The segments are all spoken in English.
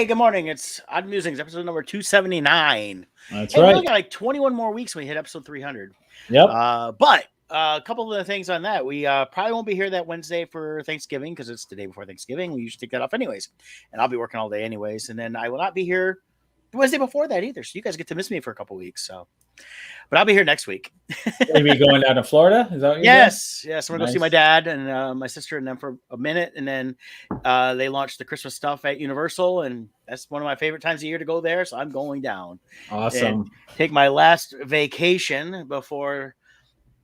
Hey, good morning. It's Odd Musings, episode number 279. That's Hey, right. we only got like 21 more weeks when we hit episode 300. Yep. But a couple of the things on that. We probably won't be here that Wednesday for Thanksgiving because it's the day before Thanksgiving. We usually take that off anyways. And I'll be working all day anyways. And then I will not be here the Wednesday before that either. So you guys get to miss me for a couple of weeks. But I'll be here next week. Maybe going down to Florida? Is that what you're Yes. I'm going to go see Nice. my dad and my sister and them for a minute. And then they launched the Christmas stuff at Universal. And that's one of my favorite times of year to go there. So I'm going down. doing? Awesome. And take my last vacation before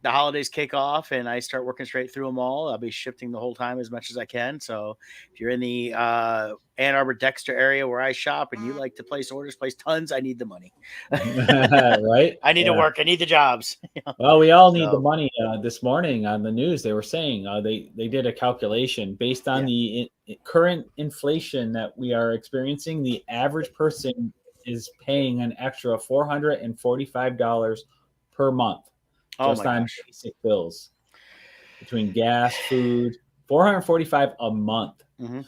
the holidays kick off and I start working straight through them all. I'll be shifting the whole time as much as I can. So if you're in the Ann Arbor, Dexter area where I shop and you like to place orders, place tons, I need the money. Right? I need to work. I need the jobs. Well, we all need the money. This morning on the news, they were saying they did a calculation based on the current inflation that we are experiencing. The average person is paying an extra $445 per month. Just on basic bills between gas, food, $445 a month. Mm-hmm.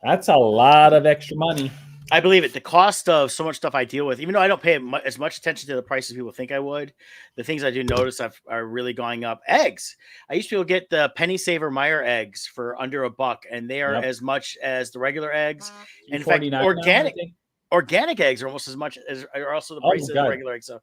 That's a lot of extra money. I believe it. The cost of so much stuff I deal with, even though I don't pay as much attention to the prices people think I would, the things I do notice are really going up. Eggs. I used to be able to get the Penny Saver Meyer eggs for under $1, and they are as much as the regular eggs. In fact, organic eggs are almost as much as are also the price of the regular eggs. So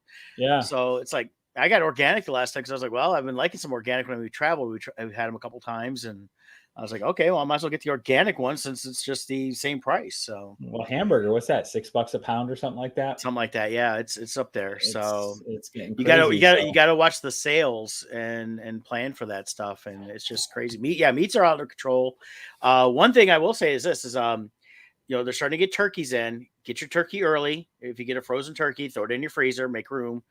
so it's like. I got organic the last time because I was like, well, I've been liking some organic when we traveled. We've had them a couple times, and I was like, okay, well, I might as well get the organic one since it's just the same price. So, well, hamburger, what's that? $6 a pound or something like that? Something like that. Yeah, it's up there. So it's getting crazy. You gotta watch the sales and plan for that stuff, and it's just crazy. Meats are out of control. One thing I will say is this: they're starting to get turkeys in. Get your turkey early. If you get a frozen turkey, throw it in your freezer, make room.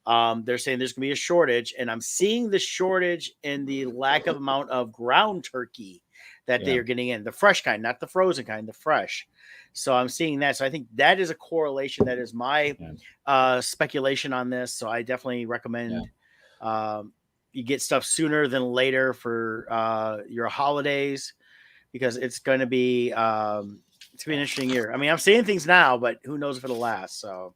They're saying there's gonna be a shortage, and I'm seeing the shortage in the lack of amount of ground turkey that they are getting in, the fresh kind, not the frozen kind, the fresh. So I'm seeing that. So I think that is a correlation. That is my speculation on this. So I definitely recommend you get stuff sooner than later for your holidays because it's going to be it's gonna be an interesting year. I mean, I'm seeing things now, but who knows if it'll last. So,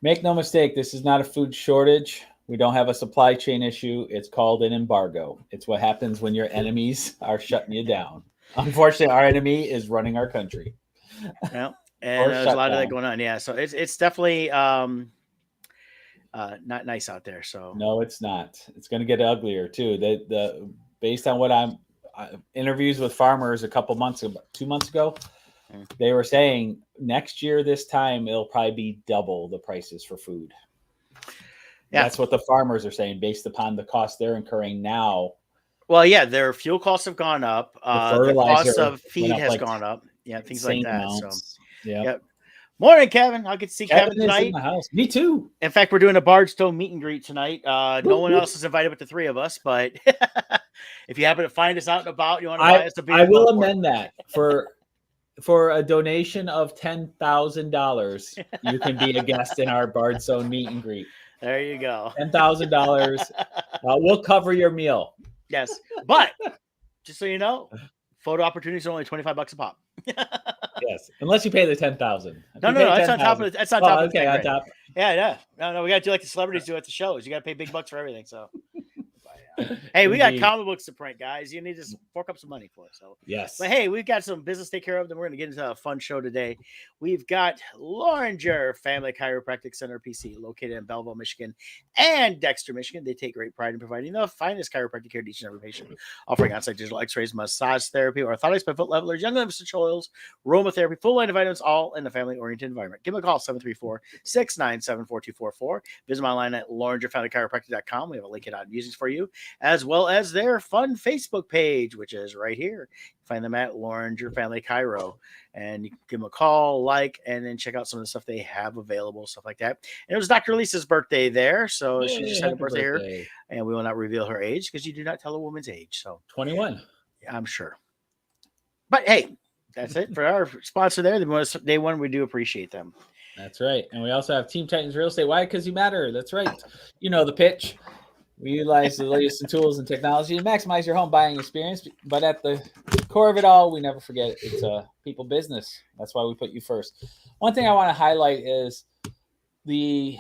Make no mistake, this is not a food shortage. We don't have a supply chain issue. It's called an embargo. It's what happens when your enemies are shutting you down. Unfortunately, our enemy is running our country. Well, and there's a lot of that going on. Yeah, so it's definitely not nice out there. So no, it's not. It's going to get uglier too. Based on what interviews with farmers 2 months ago. They were saying next year, this time, it'll probably be double the prices for food. Yeah. That's what the farmers are saying based upon the cost they're incurring now. Well, yeah, their fuel costs have gone up. The cost of feed has gone up. Yeah, things like that. Amounts. So, yeah. Morning, Kevin. I'll get to see Kevin tonight. In the house. Me too. In fact, we're doing a Bardstone meet and greet tonight. No one else is invited but the three of us. But if you happen to find us out and about, you want to buy us a beer. I will amend that for a donation of $10,000, you can be a guest in our Bardstone meet and greet. There you go. $10,000. We'll cover your meal. Yes, but just so you know, photo opportunities are only $25 a pop. Yes, unless you pay the $10,000. No, that's on top of it. That's on top of it. Okay, on top. Yeah. No, we got to do like the celebrities do at the shows. You got to pay big bucks for everything. So. Hey, we got comic books to print, guys. You need to fork up some money for it. So yes. But hey, we've got some business to take care of. Then we're going to get into a fun show today. We've got Loringer Family Chiropractic Center PC, located in Belleville, Michigan, and Dexter, Michigan. They take great pride in providing the finest chiropractic care to each and every patient, offering on-site digital X-rays, massage therapy, orthotics by foot levelers, young living essential oils, aromatherapy, full line of vitamins, all in the family-oriented environment. Give them a call 734-697-4244. Visit them online at LoringerFamilyChiropractic.com. We have a link in on Musings for you, as well as their fun Facebook page, which is right here. Find them at Loringer Family Chiro, and you can give them a call, and then check out some of the stuff they have available, stuff like that. And it was Dr. Lisa's birthday there, so she just had a birthday here, and we will not reveal her age because you do not tell a woman's age. So 21, yeah, I'm sure. But hey, that's it for our sponsor there. Day one, we do appreciate them. That's right, and we also have Team Titans Real Estate. Why? Because you matter. That's right. You know the pitch. We utilize the latest in tools and technology to maximize your home buying experience. But at the core of it all, we never forget it's a people business. That's why we put you first. One thing I want to highlight is the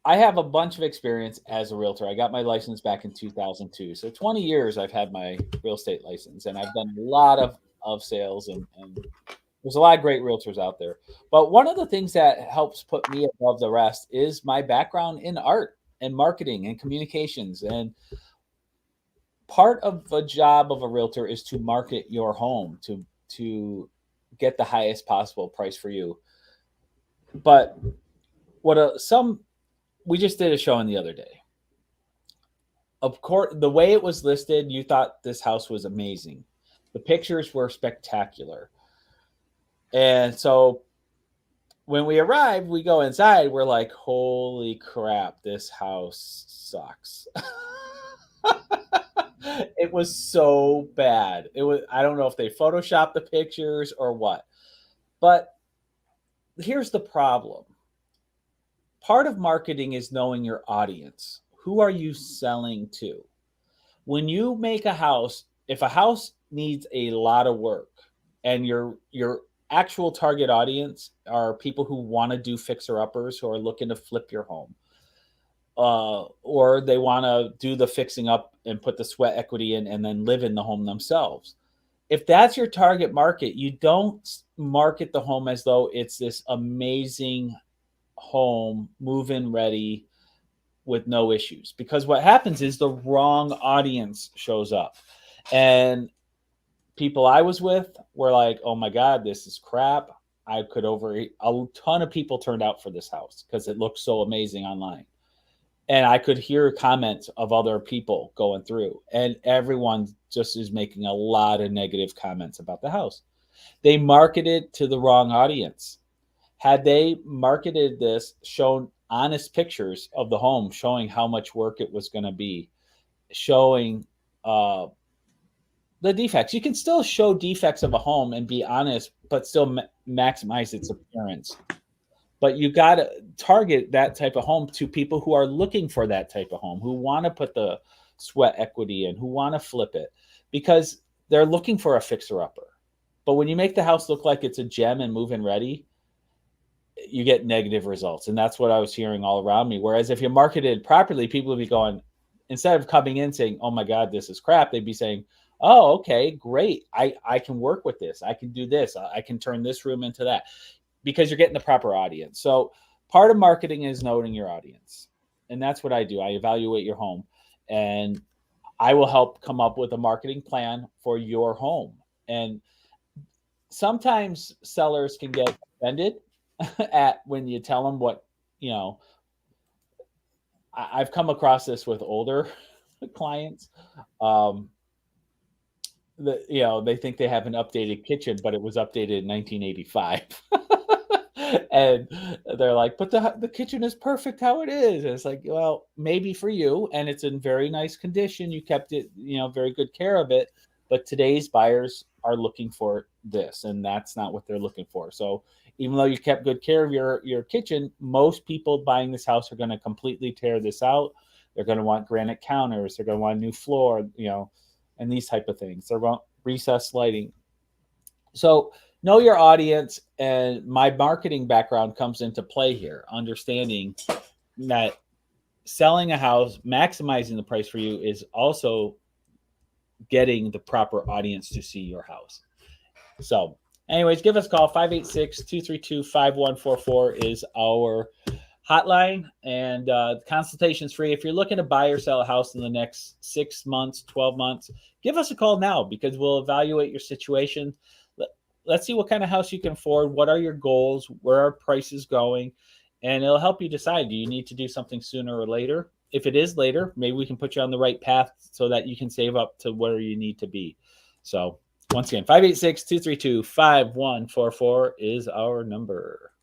I have a bunch of experience as a realtor. I got my license back in 2002. So 20 years I've had my real estate license, and I've done a lot of sales, and there's a lot of great realtors out there. But one of the things that helps put me above the rest is my background in art and marketing and communications. And part of the job of a realtor is to market your home to get the highest possible price for you. But some we just did a showing the other day. Of course, the way it was listed, you thought this house was amazing. The pictures were spectacular. And so when we arrived, we go inside, we're like, holy crap, this house sucks. It was so bad. I don't know if they photoshopped the pictures or what. But here's the problem. Part of marketing is knowing your audience. Who are you selling to? When you make a house, if a house needs a lot of work and your actual target audience are people who want to do fixer-uppers, who are looking to flip your home, or they want to do the fixing up and put the sweat equity in and then live in the home themselves. If that's your target market, you don't market the home as though it's this amazing home, move-in ready with no issues. Because what happens is the wrong audience shows up. And people I was with were like, oh my God, this is crap. I could overeat. A ton of people turned out for this house because it looked so amazing online. And I could hear comments of other people going through, and everyone just is making a lot of negative comments about the house. They marketed to the wrong audience. Had they marketed this, shown honest pictures of the home, showing how much work it was going to be, showing the defects. You can still show defects of a home and be honest, but still maximize its appearance. But you got to target that type of home to people who are looking for that type of home, who want to put the sweat equity in, who want to flip it, because they're looking for a fixer-upper. But when you make the house look like it's a gem and move-in ready, you get negative results. And that's what I was hearing all around me. Whereas if you marketed properly, people would be going, instead of coming in saying, oh my God, this is crap, they'd be saying, oh, okay, great. I can work with this. I can do this. I can turn this room into that, because you're getting the proper audience. So part of marketing is knowing your audience. And that's what I do. I evaluate your home, and I will help come up with a marketing plan for your home. And sometimes sellers can get offended at when you tell them what, I've come across this with older clients. They think they have an updated kitchen, but it was updated in 1985. And they're like, but the kitchen is perfect how it is. And it's like, well, maybe for you, and it's in very nice condition. You kept it, very good care of it. But today's buyers are looking for this, and that's not what they're looking for. So even though you kept good care of your kitchen, most people buying this house are going to completely tear this out. They're going to want granite counters. They're going to want a new floor, and these type of things. They're going recessed lighting. So know your audience, and my marketing background comes into play here, understanding that selling a house, maximizing the price for you, is also getting the proper audience to see your house. So anyways, give us a call. 586-232-5144 is our hotline, and the consultation's free. If you're looking to buy or sell a house in the next 6 months, 12 months, give us a call now, because we'll evaluate your situation. Let's see what kind of house you can afford. What are your goals? Where are prices going? And it'll help you decide, do you need to do something sooner or later? If it is later, maybe we can put you on the right path so that you can save up to where you need to be. So once again, 586-232-5144 is our number.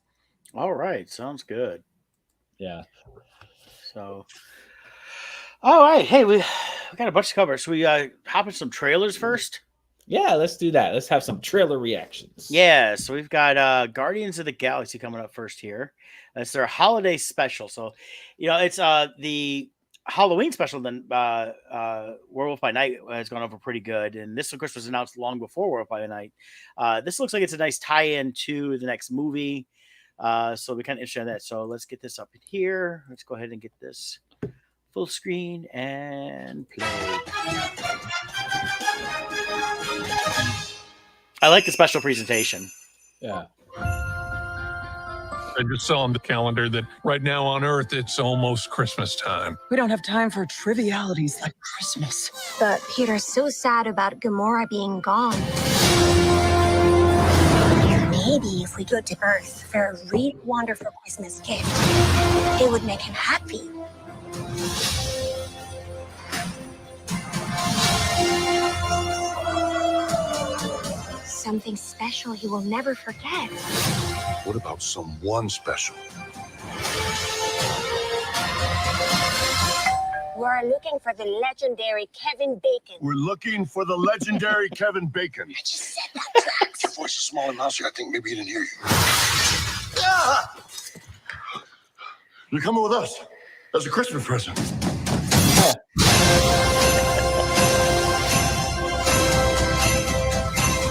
All right. Sounds good. Yeah. So, all right. Hey, we got a bunch to cover. So we hop in some trailers first. Yeah, let's do that. Let's have some trailer reactions. Yeah, so we've got Guardians of the Galaxy coming up first here. That's their holiday special. So, it's the Halloween special, then Werewolf by Night has gone over pretty good, and this of course was announced long before Werewolf by Night. This looks like it's a nice tie-in to the next movie, so we kind of interested in that. So let's get this up in here. Let's go ahead and get this full screen and play. I like the special presentation. Yeah. I just saw on the calendar that right now on Earth, it's almost Christmas time. We don't have time for trivialities like Christmas. But Peter's so sad about Gamora being gone. Maybe if we go to Earth for a really wonderful Christmas gift, it would make him happy. Something special he will never forget. What about someone special? We're looking for the legendary Kevin Bacon. We're looking for the legendary Kevin Bacon. I just said that, Drax. Your voice is small and mousy. I think maybe he didn't hear you. You're coming with us as a Christmas present.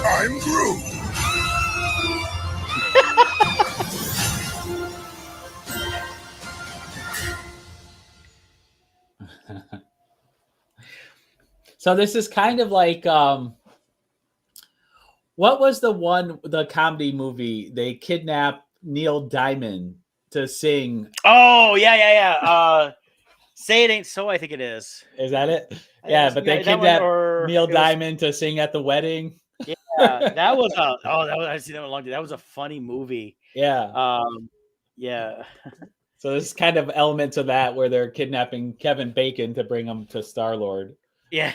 I'm Groot. So this is kind of like what was the comedy movie they kidnapped Neil Diamond to sing? Oh yeah. Say It Ain't So, I think it is. Is that it? Yeah, but they kidnapped Neil Diamond to sing at the wedding. Yeah, that was I see that one long. That was a funny movie. Yeah. Yeah. So there's kind of elements of that where they're kidnapping Kevin Bacon to bring him to Star-Lord. Yeah.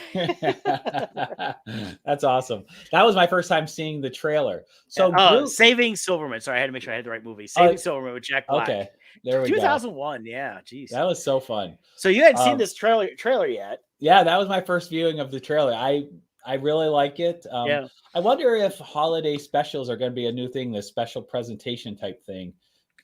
That's awesome. That was my first time seeing the trailer. So Saving Silverman. Sorry, I had to make sure I had the right movie. Saving Silverman with Jack Black. Okay. There we 2001. Yeah. Geez. That was so fun. So you hadn't seen this trailer yet. Yeah, that was my first viewing of the trailer. I really like it. Yeah. I wonder if holiday specials are going to be a new thing, this special presentation type thing.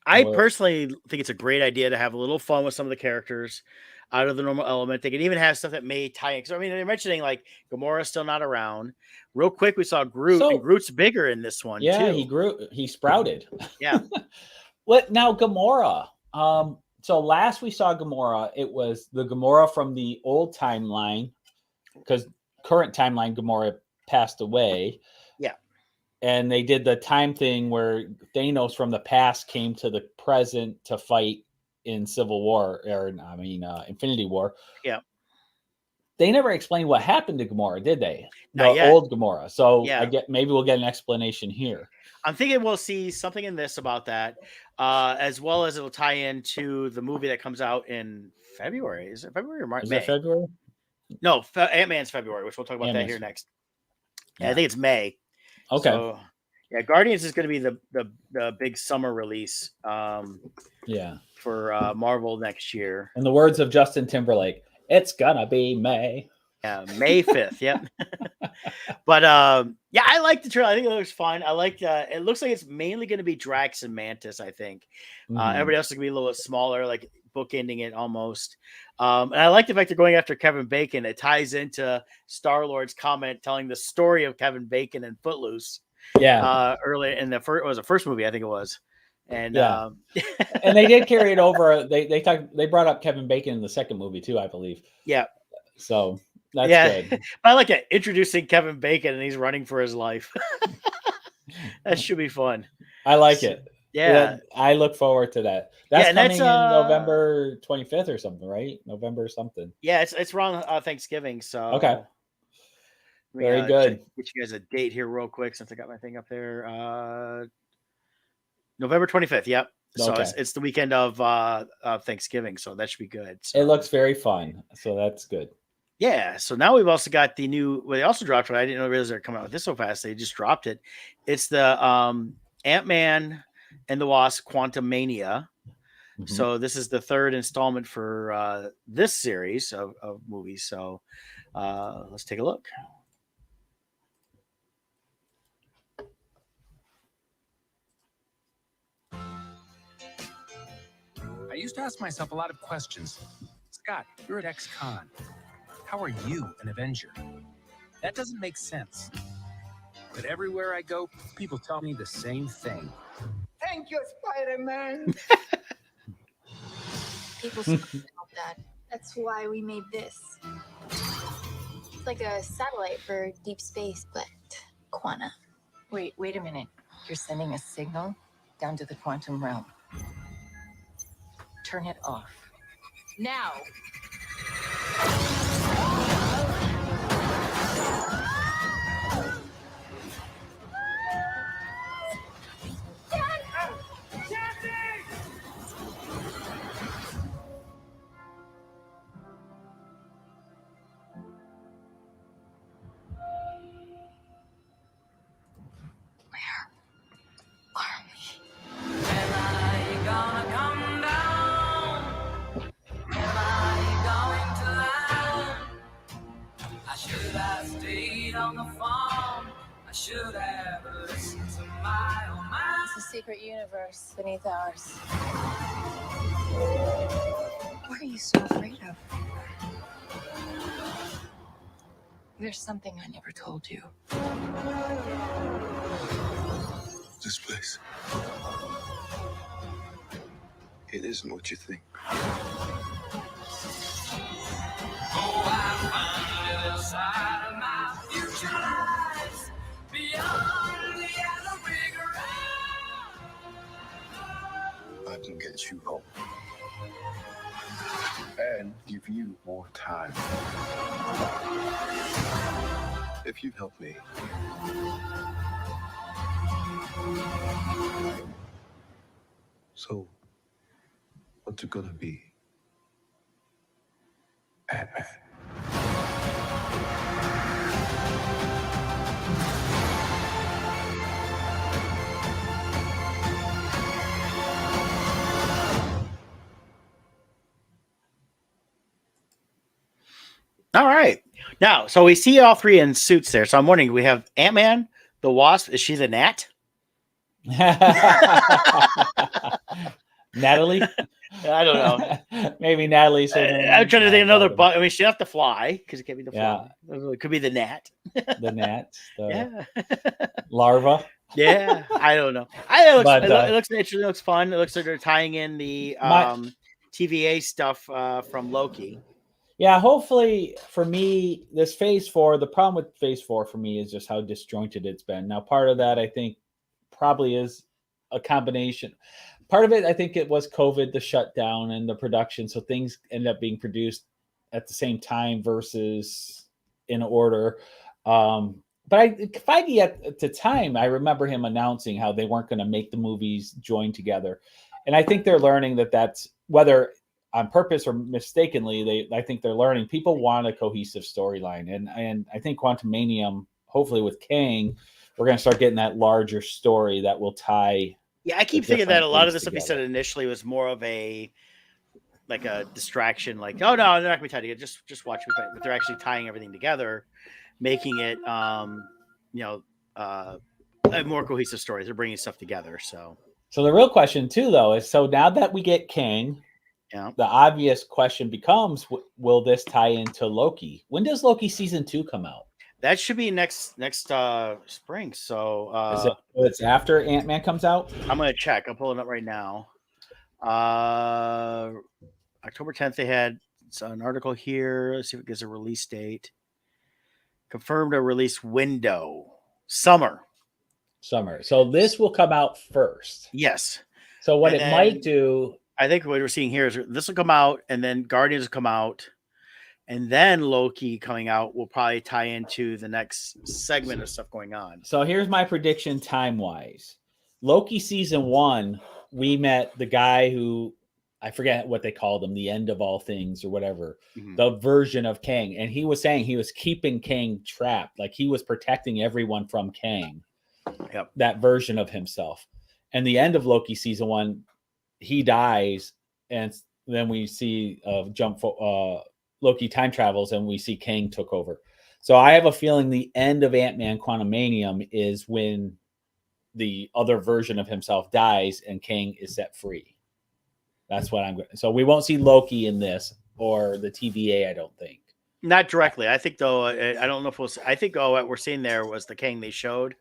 I personally think it's a great idea to have a little fun with some of the characters out of the normal element. They can even have stuff that may tie in. Because I mean, they're mentioning like Gamora's still not around. Real quick, we saw Groot, and Groot's bigger in this one. Yeah, too. He sprouted. Yeah. What now, Gamora? So last we saw Gamora, it was the Gamora from the old timeline, because current timeline Gamora passed away. Yeah. And they did the time thing where Thanos from the past came to the present to fight in Civil War, Infinity War. Yeah. They never explained what happened to Gamora, did they? Not yet. Old Gamora. So yeah. Maybe we'll get an explanation here. I'm thinking we'll see something in this about that, as well as it'll tie into the movie that comes out in February. Is it February or March? Is it February? No, Ant-Man's February, which we'll talk about that here next. Yeah, I think it's May. Okay. So, yeah, Guardians is going to be the big summer release. For Marvel next year. In the words of Justin Timberlake, it's gonna be May. Yeah, May 5th. Yep. But yeah, I like the trailer. I think it looks fun. I like it looks like it's mainly going to be Drax and Mantis, I think. Everybody else is going to be a little bit smaller, like bookending it almost. And I like the fact they're going after Kevin Bacon. It ties into Star-Lord's comment telling the story of Kevin Bacon and Footloose. Yeah. Early in the first movie, I think it was. And and they did carry it over. They brought up Kevin Bacon in the second movie too, I believe. Yeah. So that's good. But I like it. Introducing Kevin Bacon and he's running for his life. That should be fun. I like it. Yeah. I look forward to that. That's coming in November 25th or something, right? November something. Yeah, it's around Thanksgiving. So okay. Very good. Get you guys a date here real quick since I got my thing up there. November 25th. Yep. So it's the weekend of Thanksgiving. So that should be good. So. It looks very fun. So that's good. Yeah. So now we've also got the new. Well, they also dropped it. I didn't realize they're coming out with this so fast. They just dropped it. It's the Ant-Man and the Wasp: Quantumania. Mm-hmm. So this is the third installment for this series of movies. So let's take a look. I used to ask myself a lot of questions. Scott, you're at ex-con. How are you an Avenger? That doesn't make sense. But everywhere I go, people tell me the same thing. Thank you, Spider-Man. People still help that. That's why we made this. It's like a satellite for deep space, but quanta. Wait a minute. You're sending a signal down to the quantum realm. Turn it off. Now! It's a secret universe beneath ours. What are you so afraid of? There's something I never told you. This place. It isn't what you think. I can get you home. And give you more time. If you help me. So, what's it gonna be? Ant-Man. All right. Now, so we see all three in suits there. So I'm wondering, we have Ant-Man, the Wasp. Is she the Gnat? Natalie? I don't know. Maybe Natalie. I'm trying to think another bug. I mean, she doesn't have to fly because it can't be the fly. It could be the Gnat. The Gnat. Yeah. Larva. Yeah. I don't know. It looks interesting. It looks fun. It looks like they're tying in the TVA stuff from Loki. Yeah, hopefully for me, this phase 4, the problem with phase 4 for me is just how disjointed it's been. Now, part of that, I think, probably is a combination. Part of it, I think it was COVID, the shutdown and the production. So things end up being produced at the same time versus in order. But Feige at the time, I remember him announcing how they weren't going to make the movies join together. And I think they're learning that that's, whether on purpose or mistakenly, I think they're learning people want a cohesive storyline. And I think Quantumanium, hopefully with Kang, we're going to start getting that larger story that will tie. Yeah, I keep thinking that a lot of the stuff he said initially was more of a distraction. Like, oh no, they're not going to be tied together. Just watch me. But they're actually tying everything together, making it a more cohesive story. They're bringing stuff together. So the real question too, though, is so now that we get Kang. Yeah. The obvious question becomes: will this tie into Loki? When does Loki season 2 come out? That should be next spring. So it's after Ant-Man comes out. I'm gonna check. I'm pulling it up right now. October 10th. They had an article here. Let's see if it gives a release date. Confirmed a release window. Summer. So this will come out first. Yes. So what might do. I think what we're seeing here is this will come out, and then Guardians will come out, and then Loki coming out will probably tie into the next segment of stuff going on. So here's my prediction time-wise. Loki season 1, we met the guy who, I forget what they called him, the end of all things or whatever, the version of Kang. And he was saying he was keeping Kang trapped. Like he was protecting everyone from Kang. Yep. That version of himself. And the end of Loki season 1, he dies, and then we see Loki time travels, and we see Kang took over. So I have a feeling the end of Ant-Man Quantumanium is when the other version of himself dies and Kang is set free. That's what I'm going to. So we won't see Loki in this. or the TVA. I don't think. Not directly. I think though. I don't know if we'll. I think what we're seeing there was the Kang they showed.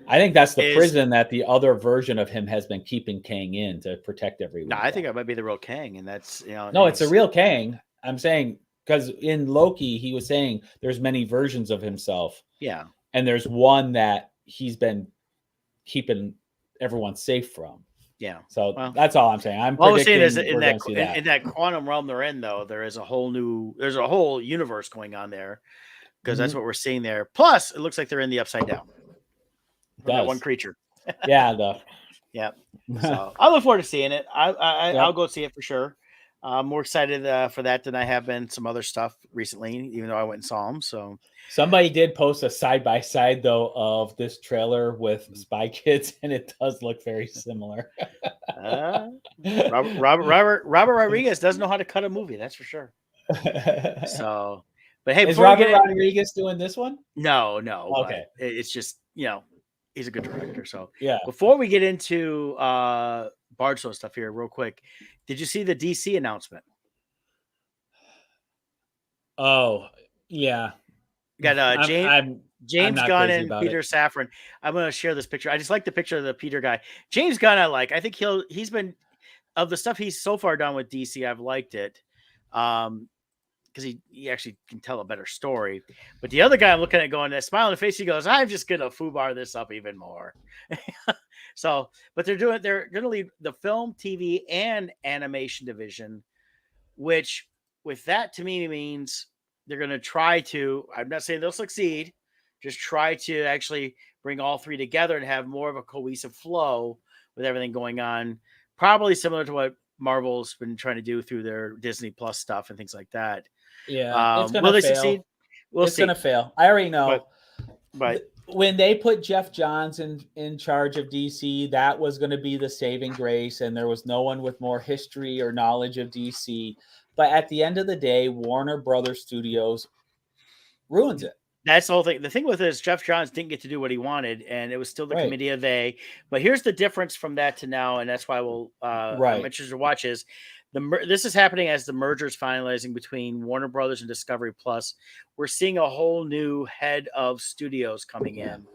I think that's the prison that the other version of him has been keeping Kang in to protect everyone. No, I think it might be the real Kang, and that's No, it's a real Kang. I'm saying because in Loki he was saying there's many versions of himself. Yeah, and there's one that he's been keeping everyone safe from. Yeah. So that's all I'm saying. All I'm saying is in that quantum realm they're in, though, there's a whole universe going on there because that's what we're seeing there. Plus, it looks like they're in the Upside Down. That one creature. Yeah. Yeah. So I look forward to seeing it. I'll go see it for sure. I'm more excited for that than I have been some other stuff recently, even though I went and saw them. So somebody did post a side-by-side though of this trailer with Spy Kids, and it does look very similar. Robert Rodriguez doesn't know how to cut a movie, that's for sure. So, but hey, is Robert Rodriguez doing this one? No. Okay, it's just he's a good director. So yeah. Before we get into Bard Show stuff here, real quick, did you see the DC announcement? Oh yeah, got James Gunn and Peter Safran. I'm going to share this picture. I just like the picture of the Peter guy. James Gunn, I think he's been of the stuff he's so far done with DC. I've liked it because he actually can tell a better story. But the other guy I'm looking at going, that smile on the face, he goes, I'm just going to foobar this up even more. So, but they're going to leave the film, TV, and animation division, which with that to me means they're going to try to, I'm not saying they'll succeed, just try to actually bring all three together and have more of a cohesive flow with everything going on. Probably similar to what Marvel's been trying to do through their Disney Plus stuff and things like that. Yeah. It's going will to they fail. Succeed? It's going to fail. I already know. But when they put Jeff Johns in charge of DC, that was going to be the saving grace. And there was no one with more history or knowledge of DC. But at the end of the day, Warner Brothers Studios ruins it. That's the whole thing. The thing with it is Jeff Johns didn't get to do what he wanted, and it was still the committee of they. But here's the difference from that to now, and that's why I'm interested to watch is this is happening as the merger is finalizing between Warner Brothers and Discovery Plus. We're seeing a whole new head of studios coming in,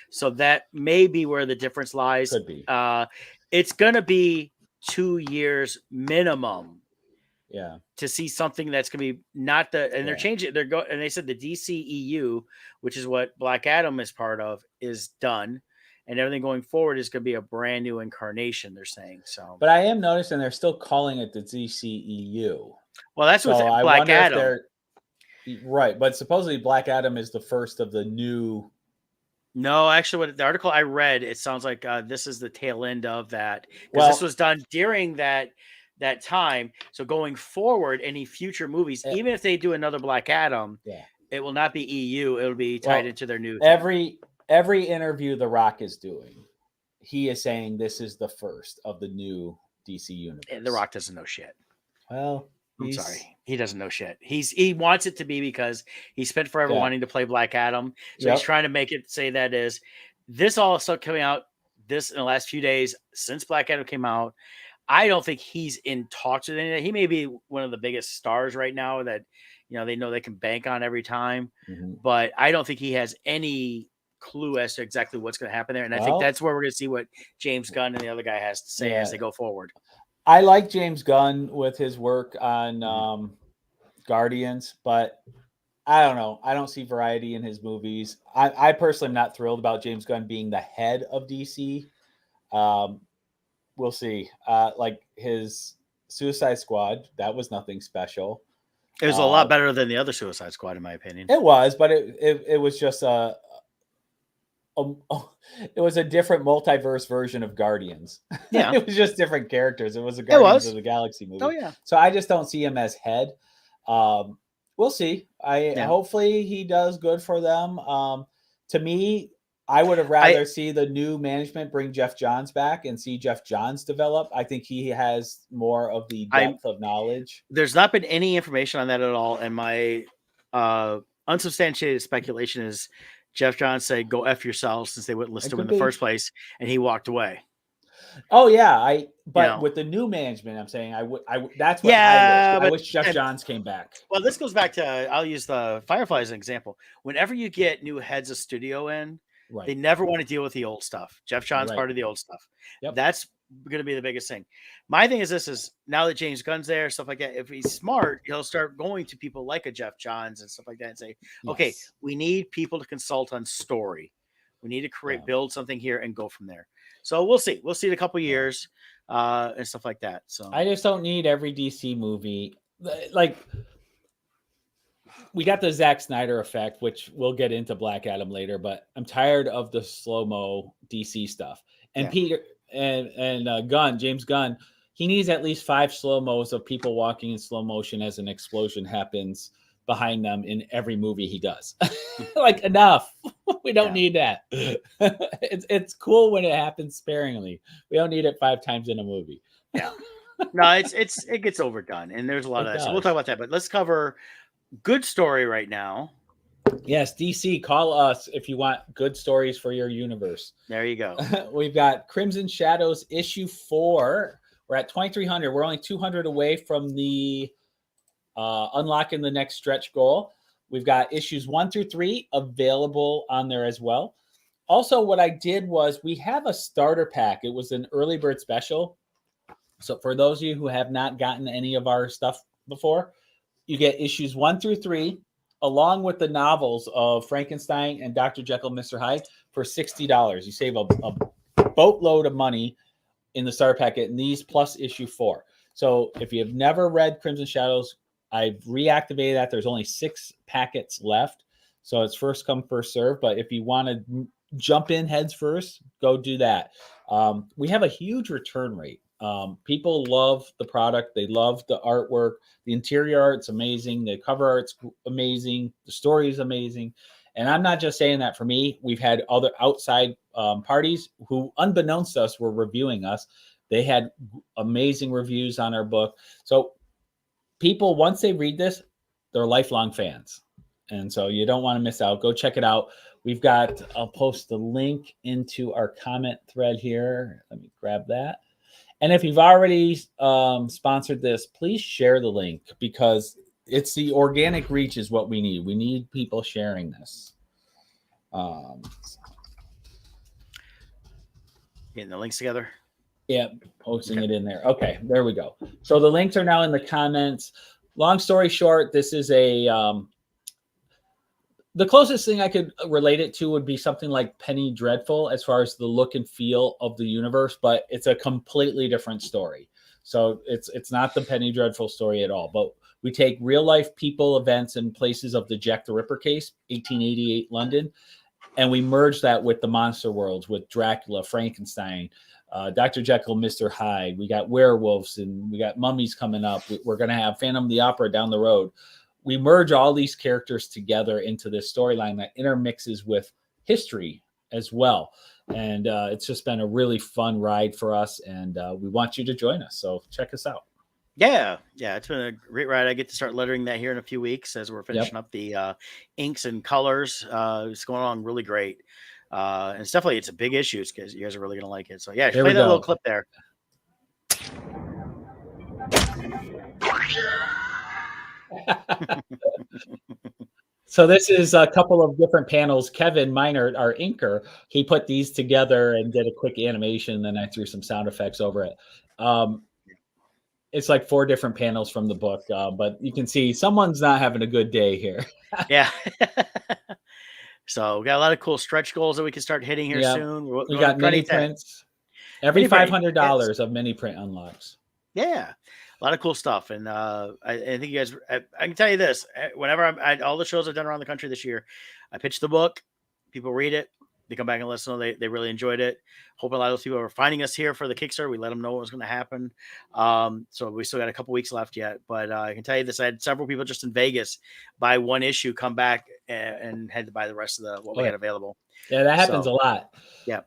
so that may be where the difference lies. Could be. It's going to be 2 years minimum. Yeah. To see something that's going to be not the, and they're changing, and they said the DCEU, which is what Black Adam is part of, is done. And everything going forward is going to be a brand new incarnation, they're saying. So, but I am noticing they're still calling it the DCEU. Well, that's what Black Adam. Right. But supposedly Black Adam is the first of the new. No, actually, what the article I read, it sounds like this is the tail end of that. Because this was done during that time. So going forward, any future movies, even if they do another Black Adam, it will not be EU. It'll be tied into their new thing. Every interview The Rock is doing, he is saying this is the first of the new DC universe. And The Rock doesn't know shit. Well, I'm sorry. He doesn't know shit. He wants it to be because he spent forever wanting to play Black Adam. So he's trying to make it say that is this all stuff coming out in the last few days since Black Adam came out. I don't think he's in talks with any of that. He may be one of the biggest stars right now that, they know they can bank on every time. Mm-hmm. But I don't think he has any clue as to exactly what's going to happen there. And I think that's where we're going to see what James Gunn and the other guy has to say as they go forward. I like James Gunn with his work on Guardians, but I don't know. I don't see variety in his movies. I personally am not thrilled about James Gunn being the head of DC. We'll see. Like his Suicide Squad, that was nothing special. It was a lot better than the other Suicide Squad, in my opinion. It was, but it was just it was a different multiverse version of Guardians. Yeah, it was just different characters. It was a Guardians of the Galaxy movie. Oh yeah. So I just don't see him as head. We'll see. Hopefully he does good for them. To me, I would have rather see the new management bring Jeff Johns back and see Jeff Johns develop. I think he has more of the depth of knowledge. There's not been any information on that at all. And my unsubstantiated speculation is Jeff Johns said, go F yourselves, since they wouldn't list him in the first place. And he walked away. Oh yeah, You know? with the new management, I'm saying I would that's what Yeah, I but wish Jeff and Johns came back. well, this goes back to I'll use the Firefly as an example. Whenever you get new heads of studio in, they Right. never want to deal with the old stuff. Jeff John's Right. part of the old stuff. Yep. That's going to be the biggest thing. My thing is this is now that James Gunn's there, stuff like that. If he's smart, he'll start going to people like a Jeff Johns and stuff like that and say, okay, Yes. we need people to consult on story. We need to Yeah. build something here and go from there. So we'll see. We'll see in a couple years and stuff like that. So I just don't need every DC movie. Like, we got the Zack Snyder effect, which we'll get into Black Adam later, but I'm tired of the slow-mo DC stuff. And Yeah. Peter and James Gunn, he needs at least 5 slow-mos of people walking in slow motion as an explosion happens behind them in every movie he does. Like, enough. We don't need that. It's cool when it happens sparingly. We don't need it 5 times in a movie. Yeah. No, it gets overdone, and there's a lot of that. So we'll talk about that, but let's cover good story right now. Yes, DC, call us if you want good stories for your universe. There you go. We've got Crimson Shadows issue 4. We're at 2,300. We're only 200 away from the unlocking the next stretch goal. We've got issues 1 through 3 available on there as well. Also, what I did was we have a starter pack. It was an early bird special. So for those of you who have not gotten any of our stuff before, you get issues 1 through 3, along with the novels of Frankenstein and Dr. Jekyll, Mr. Hyde for $60. You save a boatload of money in the starter packet, and these plus issue 4. So if you have never read Crimson Shadows, I've reactivated that. There's only 6 packets left. So it's first come, first serve. But if you want to jump in heads first, go do that. We have a huge return rate. People love the product. They love the artwork. The interior art's amazing. The cover art's amazing. The story is amazing. And I'm not just saying that for me. We've had other outside parties who, unbeknownst to us, were reviewing us. They had amazing reviews on our book. So people, once they read this, they're lifelong fans. And so you don't want to miss out. Go check it out. I'll post the link into our comment thread here. Let me grab that. And if you've already sponsored this, please share the link, because it's the organic reach is what we need. We need people sharing this. Getting the links together. Yeah, posting it in there. Okay, there we go. So the links are now in the comments. Long story short, this is the closest thing I could relate it to would be something like Penny Dreadful as far as the look and feel of the universe, but it's a completely different story. So it's not the Penny Dreadful story at all, but we take real life people, events, and places of the Jack the Ripper case, 1888 London, and we merge that with the monster worlds, with Dracula, Frankenstein, Dr. Jekyll, Mr. Hyde. We got werewolves, and we got mummies coming up. We're going to have Phantom of the Opera down the road. We merge all these characters together into this storyline that intermixes with history as well. And it's just been a really fun ride for us, and we want you to join us. So check us out. Yeah, it's been a great ride. I get to start lettering that here in a few weeks as we're finishing up the inks and colors. It's going on really great. And it's definitely, it's a big issue because you guys are really going to like it. So yeah, play that little clip there. So this is a couple of different panels. Kevin Minert, our inker, he put these together and did a quick animation, and then I threw some sound effects over it. It's like 4 different panels from the book, but you can see someone's not having a good day here. Yeah. So we got a lot of cool stretch goals that we can start hitting here soon. We got mini prints. Every $500 of mini print unlocks. Yeah, a lot of cool stuff. And I think you guys, I can tell you this, whenever all the shows I've done around the country this year, I pitch the book, people read it, they come back and listen. They really enjoyed it. Hope a lot of those people are finding us here for the Kickstarter. We let them know what was going to happen. So we still got a couple weeks left yet, but I can tell you this, I had several people just in Vegas buy one issue, come back and had to buy the rest of what we had available. Yeah, that happens a lot. Yeah.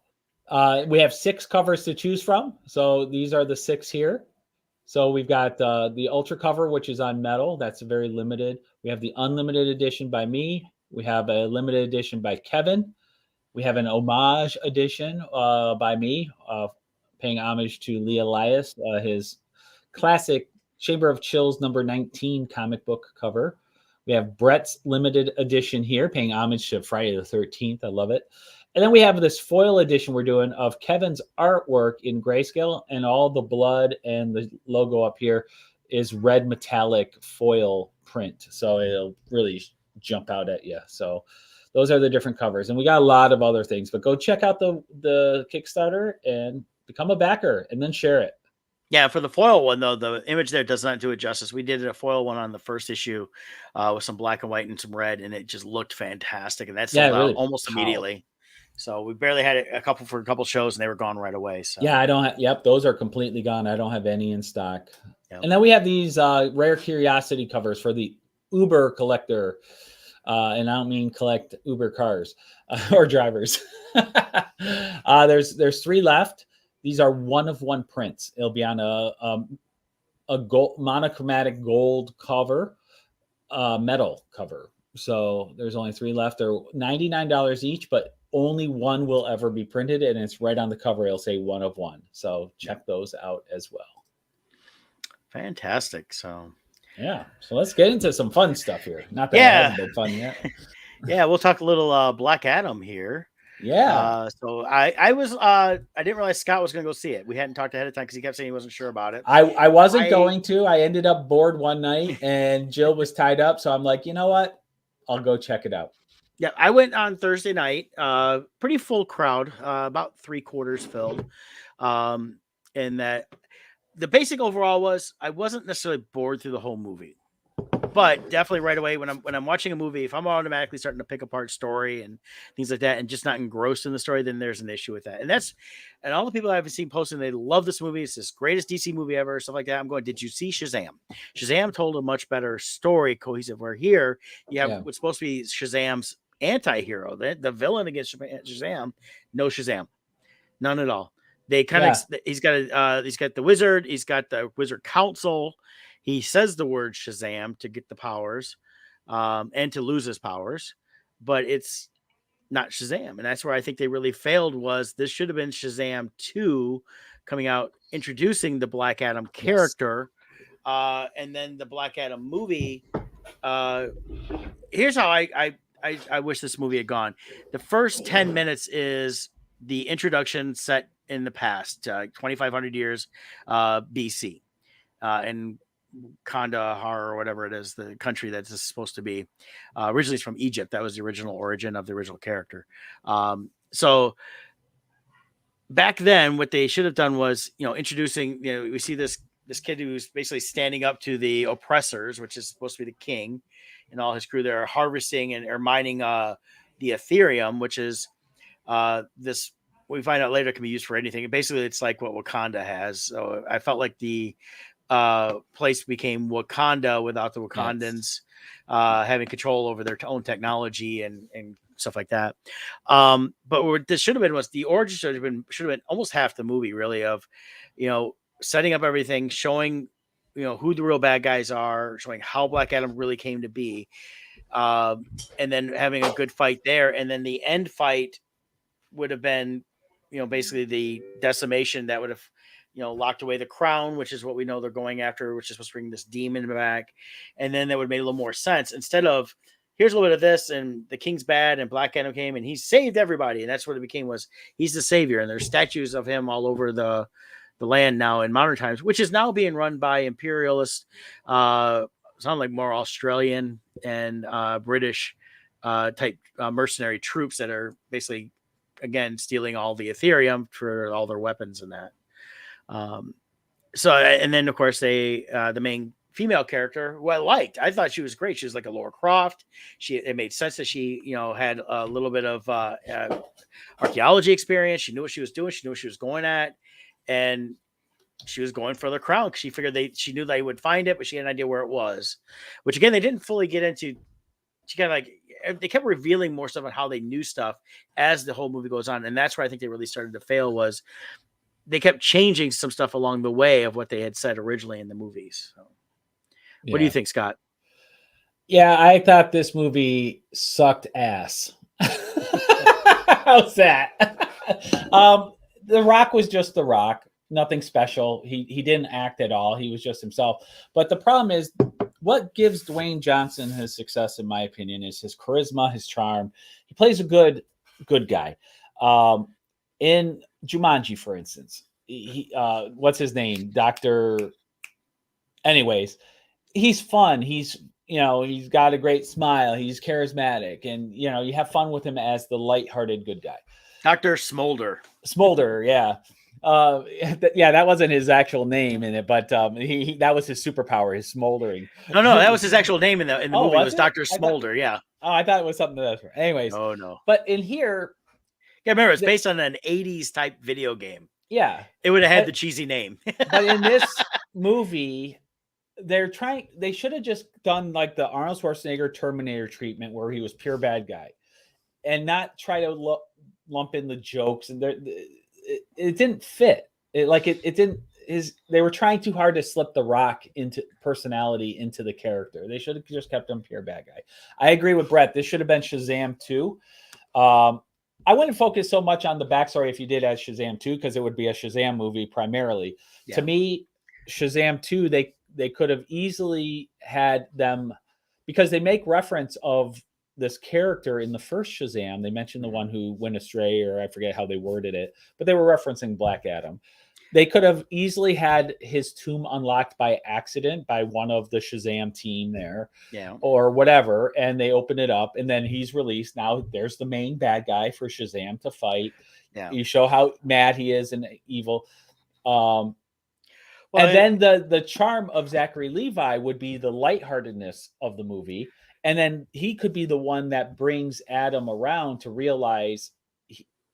We have 6 covers to choose from. So these are the 6 here. So we've got the Ultra cover, which is on metal. That's very limited. We have the unlimited edition by me. We have a limited edition by Kevin. We have an homage edition by me paying homage to Lee Elias, his classic Chamber of Chills number 19 comic book cover. We have Brett's limited edition here, paying homage to Friday the 13th. I love it. And then we have this foil edition we're doing of Kevin's artwork in grayscale, and all the blood and the logo up here is red metallic foil print. So it'll really jump out at you. So those are the different covers. And we got a lot of other things, but go check out the Kickstarter and become a backer and then share it. Yeah, for the foil one, though, the image there does not do it justice. We did a foil one on the first issue with some black and white and some red, and it just looked fantastic. And that sold out really almost immediately. So we barely had a couple for a couple shows, and they were gone right away. So yeah, I don't. Yep, those are completely gone. I don't have any in stock. Yep. And then we have these rare curiosity covers for the Uber collector, and I don't mean collect Uber cars or drivers. There's 3 left. These are 1-of-1 prints. It'll be on a gold, monochromatic gold cover, metal cover. So there's only 3 left. They're $99 each, but only one will ever be printed, and it's right on the cover. It'll say 1-of-1. So check those out as well. Fantastic. So yeah. So let's get into some fun stuff here. Not that it hasn't been fun yet. Yeah, we'll talk a little Black Adam here. Yeah. So I was I didn't realize Scott was going to go see it. We hadn't talked ahead of time because he kept saying he wasn't sure about it. I wasn't going to. I ended up bored one night, and Jill was tied up, so I'm like, you know what? I'll go check it out. Yeah, I went on Thursday night. Pretty full crowd, about 3/4 filled. And that the basic overall was I wasn't necessarily bored through the whole movie. But definitely right away when I'm watching a movie, if I'm automatically starting to pick apart story and things like that and just not engrossed in the story, then there's an issue with that. And all the people I've seen posting, they love this movie. It's this greatest DC movie ever, stuff like that. I'm going, did you see Shazam? Shazam told a much better story, cohesive. Where here you have what's supposed to be Shazam's anti-hero, the villain against Shazam, no Shazam, none at all. They kind of he's got the wizard, he's got the wizard council. He says the word Shazam to get the powers and to lose his powers, but it's not Shazam. And that's where I think they really failed. Was this should have been Shazam 2 coming out, introducing the Black Adam character, and then the Black Adam movie. Here's how I wish this movie had gone. The first 10 minutes is the introduction set in the past, 2,500 years BC, and Kandahar or whatever it is, the country that this is supposed to be. Originally it's from Egypt. That was the original origin of the original character. So back then what they should have done was, introducing, we see this kid who's basically standing up to the oppressors, which is supposed to be the king and all his crew. They're harvesting and are mining the Ethereum, which is this, we find out later, can be used for anything. And basically it's like what Wakanda has. So I felt like the place became Wakanda without the Wakandans having control over their own technology and stuff like that. But what this should have been was the origin should have been almost half the movie, really, of setting up everything, showing who the real bad guys are, showing how Black Adam really came to be, and then having a good fight there, and then the end fight would have been basically the decimation that would have locked away the crown, which is what we know they're going after, which is supposed to bring this demon back. And then that would make a little more sense instead of here's a little bit of this and the king's bad and Black Adam came and he saved everybody. And that's what it became, was he's the savior. And there's statues of him all over the land now in modern times, which is now being run by imperialist, sound like more Australian and British type mercenary troops that are basically, again, stealing all the Ethereum for all their weapons and that. And then of course the main female character who I liked, I thought she was great. She was like a Laura Croft. It made sense that she, had a little bit of archaeology experience. She knew what she was doing. She knew what she was going at, and she was going for the crown because she figured she knew they would find it, but she had an idea where it was, which again, they didn't fully get into. She kind of they kept revealing more stuff on how they knew stuff as the whole movie goes on. And that's where I think they really started to fail, was they kept changing some stuff along the way of what they had said originally in the movies. So, what do you think, Scott? Yeah, I thought this movie sucked ass. How's that? The Rock was just The Rock. Nothing special. He didn't act at all. He was just himself. But the problem is, what gives Dwayne Johnson his success, in my opinion, is his charisma, his charm. He plays a good guy. In Jumanji, for instance, what's his name? Anyways, he's fun. He's got a great smile. He's charismatic, and you have fun with him as the lighthearted good guy. Dr. Smolder. Yeah. That wasn't his actual name in it, but that was his superpower, his smoldering. No, that was his actual name in the movie. It was Dr. Smolder. Yeah. Oh, I thought it was something else. Anyways. No. But in here, yeah, remember it's based on an 80s type video game. Yeah. It would have had the cheesy name. But in this movie, they should have just done like the Arnold Schwarzenegger Terminator treatment, where he was pure bad guy, and not try to lump in the jokes, and it didn't fit. They were trying too hard to slip The Rock into personality into the character. They should have just kept him pure bad guy. I agree with Brett. This should have been Shazam 2. I wouldn't focus so much on the backstory if you did as Shazam 2, because it would be a Shazam movie primarily. Yeah. To me, Shazam 2, they could have easily had them, because they make reference of this character in the first Shazam. They mentioned the one who went astray, or I forget how they worded it, but they were referencing Black Adam. They could have easily had his tomb unlocked by accident by one of the Shazam team there, or whatever, and they open it up, and then he's released. Now there's the main bad guy for Shazam to fight. Yeah. You show how mad he is and evil. Then the charm of Zachary Levi would be the lightheartedness of the movie. And then he could be the one that brings Adam around to realize.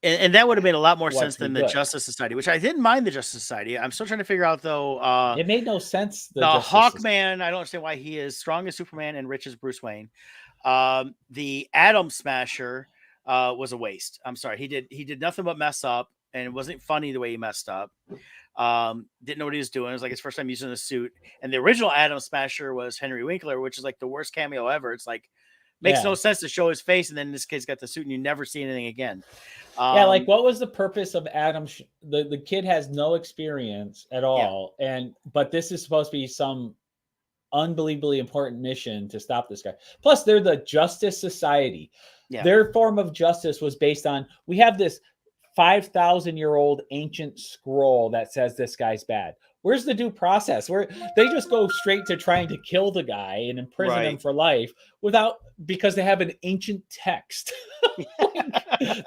And that would have made a lot more sense than the Justice Society, which I didn't mind the Justice Society. I'm still trying to figure out, though. It made no sense. The Hawkman, I don't understand why he is strong as Superman and rich as Bruce Wayne. The Atom Smasher was a waste. I'm sorry. He did nothing but mess up, and it wasn't funny the way he messed up. Didn't know what he was doing. It was like his first time using a suit. And the original Atom Smasher was Henry Winkler, which is like the worst cameo ever. It's like makes no sense to show his face, and then this kid's got the suit, and you never see anything again. Like what was the purpose of Adam? The kid has no experience at all, but this is supposed to be some unbelievably important mission to stop this guy. Plus, they're the Justice Society. Yeah. Their form of justice was based on, we have this 5,000-year-old ancient scroll that says this guy's bad. Where's the due process? Where they just go straight to trying to kill the guy and imprison him for life because they have an ancient text.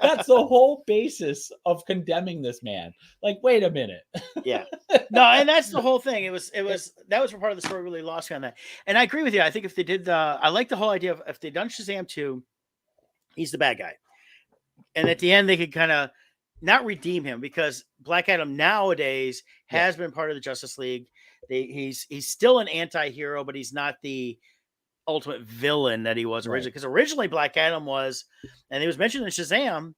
That's the whole basis of condemning this man. Like, wait a minute. No, and that's the whole thing. That was part of the story really lost me on that. And I agree with you. I think if they did I like the whole idea of if they'd done Shazam 2, he's the bad guy. And at the end they could kind of not redeem him, because Black Adam nowadays has been part of the Justice League. He's still an anti-hero, but he's not the ultimate villain that he was originally. Because originally Black Adam was, and it was mentioned in Shazam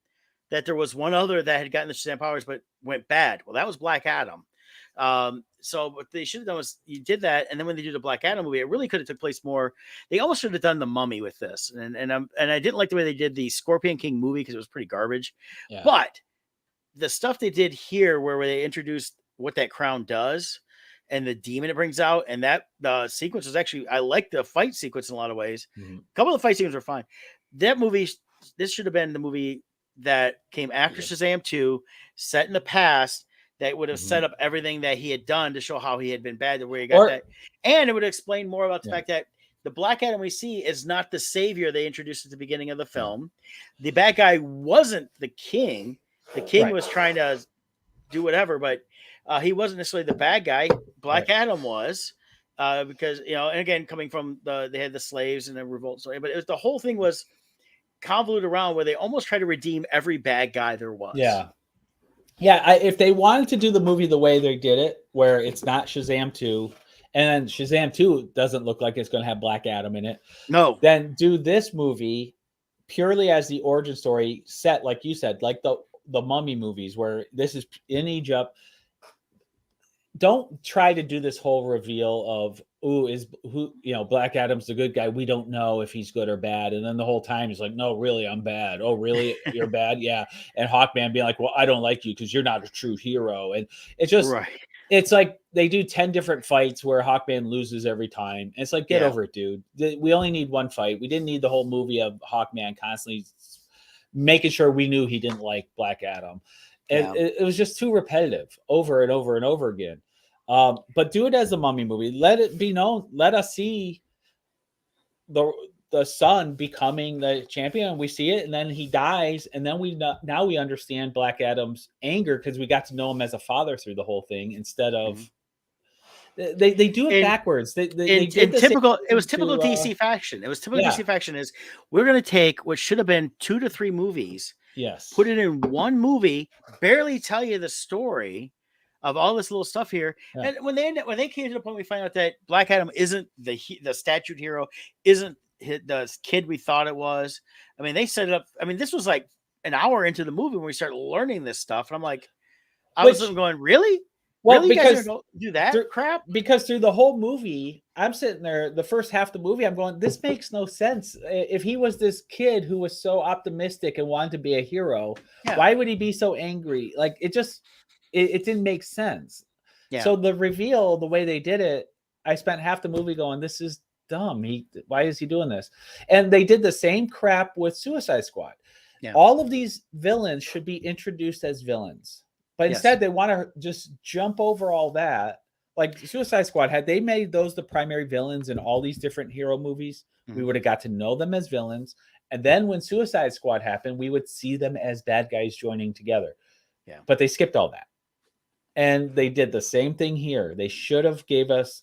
that there was one other that had gotten the Shazam powers but went bad. Well, that was Black Adam. So what they should have done was you did that, and then when they do the Black Adam movie, it really could have took place more. They almost should have done the Mummy with this, and I didn't like the way they did the Scorpion King movie because it was pretty garbage. Yeah. But the stuff they did here, where they introduced what that crown does and the demon it brings out, and that the sequence was actually, I like the fight sequence in a lot of ways. Mm-hmm. A couple of the fight scenes were fine. That movie, this should have been the movie that came after Shazam 2, set in the past, that would have set up everything that he had done to show how he had been bad, to where he got that. And it would explain more about the fact that the Black Adam we see is not the savior they introduced at the beginning of the film. The bad guy wasn't the king. The king was trying to do whatever, but he wasn't necessarily the bad guy. Black Adam was, because, and again, coming from they had the slaves and the revolt story, but the whole thing was convoluted around where they almost tried to redeem every bad guy there was. If they wanted to do the movie the way they did it, where it's not Shazam 2, and then Shazam 2 doesn't look like it's going to have Black Adam in it. No. Then do this movie purely as the origin story set, like you said, like the Mummy movies, where this is in Egypt. Don't try to do this whole reveal of, ooh, is who, Black Adam's the good guy. We don't know if he's good or bad. And then the whole time he's like, no, really, I'm bad. Oh, really? You're bad? Yeah. And Hawkman being like, well, I don't like you because you're not a true hero. And it's just, Right. it's like they do 10 different fights where Hawkman loses every time. And it's like, get over it, dude. We only need one fight. We didn't need the whole movie of Hawkman constantly making sure we knew he didn't like Black Adam. And it was just too repetitive over and over and over again. But do it as a Mummy movie. Let it be known. Let us see the son becoming the champion. We see it, and then he dies, and then now we understand Black Adam's anger because we got to know him as a father through the whole thing instead of they do it backwards. They did typical. It was typical DC faction. It was typical DC faction. Is we're going to take what should have been 2 to 3 movies. Yes. Put it in one movie. Barely tell you the story of all this little stuff here. Yeah. And when they came to the point we find out that Black Adam isn't the statued hero, isn't the kid we thought it was. I mean, they set it up. I mean, this was like an hour into the movie when we started learning this stuff, and I'm like, I was going, really? Well, really? Because you guys are do that crap? Because through the whole movie, I'm sitting there, the first half of the movie, I'm going, this makes no sense. If he was this kid who was so optimistic and wanted to be a hero, why would he be so angry? Like, it didn't make sense. Yeah. So the reveal, the way they did it, I spent half the movie going, this is dumb. Why is he doing this? And they did the same crap with Suicide Squad. Yeah. All of these villains should be introduced as villains. But instead, they want to just jump over all that. Like Suicide Squad, had they made those the primary villains in all these different hero movies, we would have got to know them as villains. And then when Suicide Squad happened, we would see them as bad guys joining together. Yeah. But they skipped all that. And they did the same thing here. They should have gave us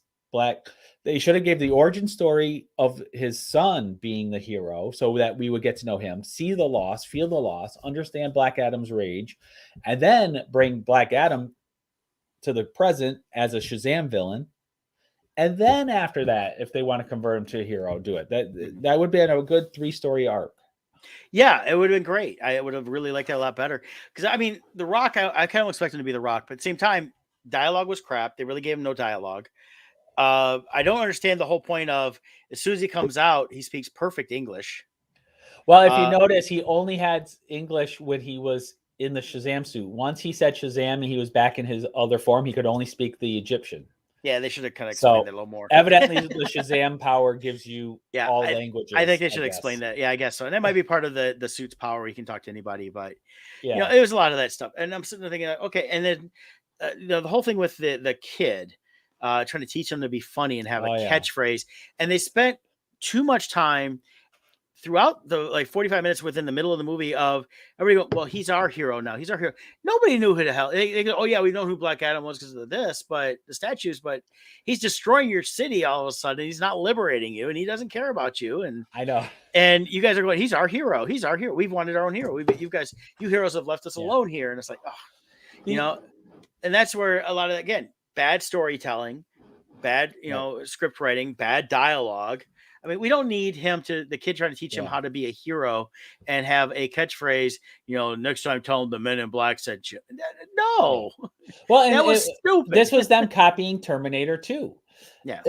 they should have gave the origin story of his son being the hero so that we would get to know him, see the loss, feel the loss, understand Black Adam's rage, and then bring Black Adam to the present as a Shazam villain. And then after that, if they want to convert him to a hero, do it. That would be a good 3-story arc. Yeah, it would have been great. I would have really liked that a lot better. Because, I mean, The Rock, I kind of expect him to be The Rock. But at the same time, dialogue was crap. They really gave him no dialogue. I don't understand the whole point of as soon as he comes out, he speaks perfect English. Well, if you notice, he only had English when he was in the Shazam suit. Once he said Shazam and he was back in his other form, he could only speak the Egyptian. Yeah, they should have kind of explained it a little more. Evidently, the Shazam power gives you all languages. I think they should explain that. Yeah, I guess so. And that might be part of the suit's power where you can talk to anybody. But it was a lot of that stuff. And I'm sitting there thinking, okay. And then the whole thing with the kid. Trying to teach him to be funny and have a catchphrase. And they spent too much time throughout the 45 minutes within the middle of the movie of everybody go, well, he's our hero now. He's our hero. Nobody knew who the hell. They go, oh, yeah, we know who Black Adam was because of this, but the statues, but he's destroying your city all of a sudden. He's not liberating you and he doesn't care about you. And I know. And you guys are going, he's our hero. He's our hero. We've wanted our own hero. You heroes have left us alone here. And it's like, oh, and that's where a lot of, again, bad storytelling, bad, script writing, bad dialogue. I mean, we don't need the kid trying to teach him how to be a hero and have a catchphrase, next time tell him the Men in Black said, no. Well, and that was stupid. This was them copying Terminator 2. Yeah.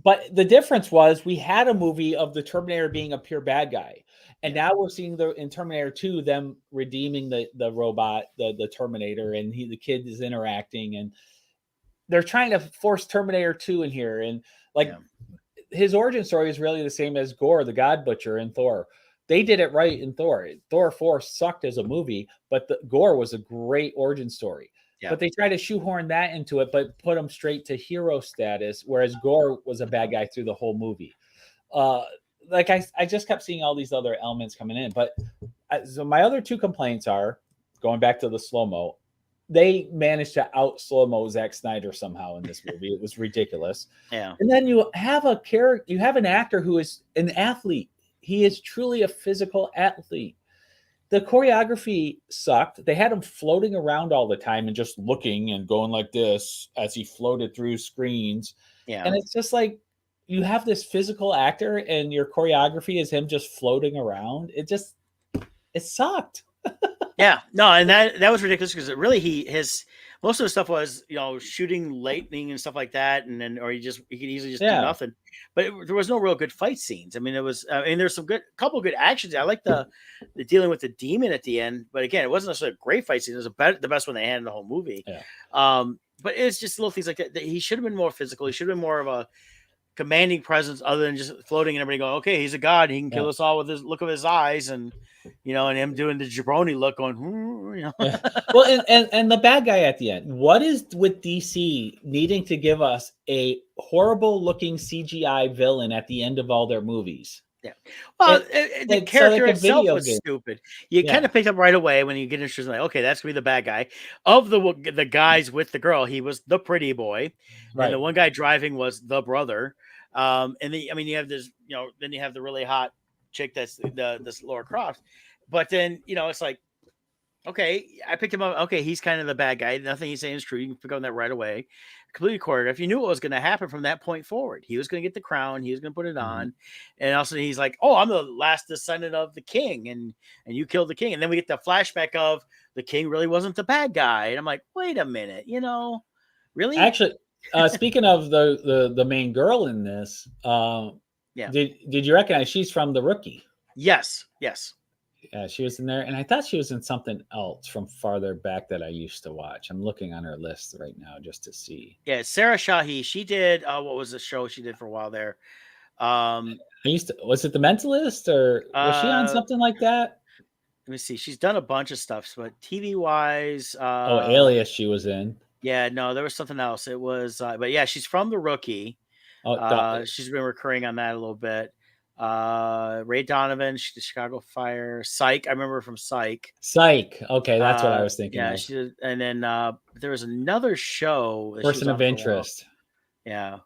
But the difference was we had a movie of the Terminator being a pure bad guy. And now we're seeing in Terminator 2, them redeeming the robot, the Terminator, and the kid is interacting and they're trying to force Terminator 2 in here. And his origin story is really the same as Gore, the God Butcher in Thor. They did it right in Thor. Thor 4 sucked as a movie, but Gore was a great origin story. Yeah. But they try to shoehorn that into it, but put him straight to hero status, whereas Gore was a bad guy through the whole movie. I just kept seeing all these other elements coming in. But so my other 2 complaints are, going back to the slow-mo, they managed to out slow-mo Zack Snyder somehow in this movie. It was ridiculous. Yeah. And then you have an actor who is an athlete. He is truly a physical athlete. The choreography sucked. They had him floating around all the time and just looking and going like this as he floated through screens. Yeah. And it's just like, you have this physical actor and your choreography is him just floating around. It sucked. Yeah, no, and that was ridiculous because really most of the stuff was, shooting lightning and stuff like that, and then or he could easily just do Yeah. nothing. But there was no real good fight scenes. I mean, there's some couple good actions. I like the dealing with the demon at the end, but again, it wasn't necessarily a great fight scene. It was the best one they had in the whole movie. Yeah. But it's just little things like that. He should have been more physical. He should have been more of a commanding presence, other than just floating and everybody going, okay, he's a god. He can kill us all with his look of his eyes, and and him doing the jabroni look, going, Yeah. Well, and the bad guy at the end. What is with DC needing to give us a horrible looking CGI villain at the end of all their movies? Yeah. Well, the character itself was stupid. You kind of picked up right away when you get interested, like, okay, that's gonna be the bad guy. Of the guys with the girl, he was the pretty boy, Right. and the one guy driving was the brother. And then you have this, then you have the really hot chick that's this Laura Croft. But then it's like, okay, I picked him up. Okay, he's kind of the bad guy. Nothing he's saying is true. You can pick up on that right away. Completely choreographed. You knew what was going to happen from that point forward. He was going to get the crown. He was going to put it on, and also he's like, "Oh, I'm the last descendant of the king, and you killed the king." And then we get the flashback of the king really wasn't the bad guy, and I'm like, "Wait a minute, really?" Actually, speaking of the main girl in this, did you recognize she's from The Rookie? Yes. Yeah, she was in there, and I thought she was in something else from farther back that I used to watch. I'm looking on her list right now just to see. Yeah, Sarah Shahi. She did what was the show she did for a while there? Was it The Mentalist, or was she on something like that? Let me see. She's done a bunch of stuff, but TV wise, Alias she was in. Yeah, no, there was something else. It was, but yeah, she's from The Rookie. She's been recurring on that a little bit. Ray Donovan, she did Chicago Fire, Psych. I remember her from Psych. Okay, that's what I was thinking. Yeah, of. she did, and then there was another show. Person of Interest. Yeah.